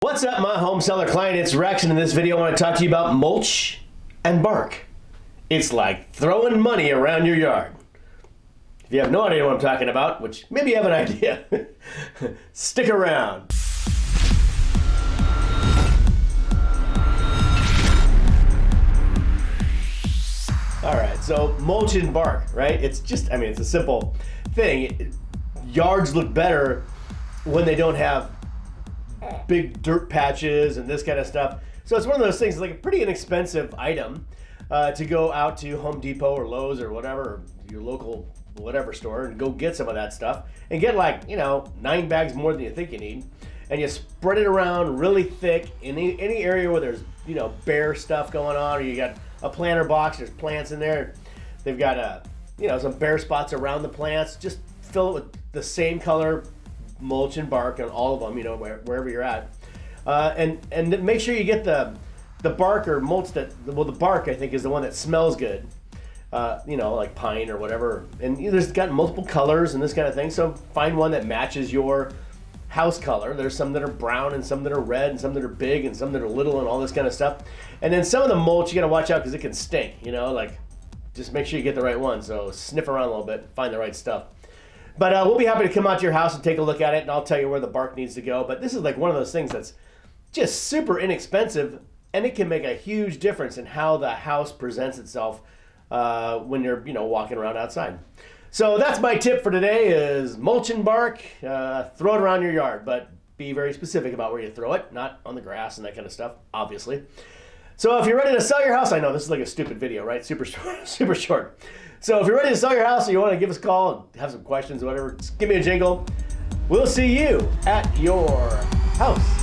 What's up, my home seller client? It's Rex, and in this video I want to talk to you about mulch and bark. It's like throwing money around your yard. If you have no idea what I'm talking about, which maybe you have an idea, stick around. All right, so mulch and bark, right? It's just, it's a simple thing. Yards look better when they don't have big dirt patches and this kind of stuff. So it's one of those things, like a pretty inexpensive item to go out to Home Depot or Lowe's or whatever, or your local whatever store, and go get some of that stuff and get 9 bags more than you think you need. And you spread it around really thick in any area where there's, bare stuff going on, or you got a planter box, there's plants in there. They've got some bare spots around the plants. Just fill it with the same color mulch and bark on all of them, wherever you're at, and make sure you get the bark or mulch the bark, I think, is the one that smells good, like pine or whatever. And there's got multiple colors and this kind of thing, so find one that matches your house color. There's some that are brown and some that are red and some that are big and some that are little and all this kind of stuff. And then some of the mulch you got to watch out because it can stink, just make sure you get the right one. So sniff around a little bit, find the right stuff. But we'll be happy to come out to your house and take a look at it, and I'll tell you where the bark needs to go. But this is like one of those things that's just super inexpensive, and it can make a huge difference in how the house presents itself when you're, walking around outside. So that's my tip for today: is mulch and bark. Throw it around your yard, but be very specific about where you throw it, not on the grass and that kind of stuff, obviously. So if you're ready to sell your house, I know this is like a stupid video, right? Super short. So if you're ready to sell your house or you want to give us a call and have some questions or whatever, just give me a jingle. We'll see you at your house.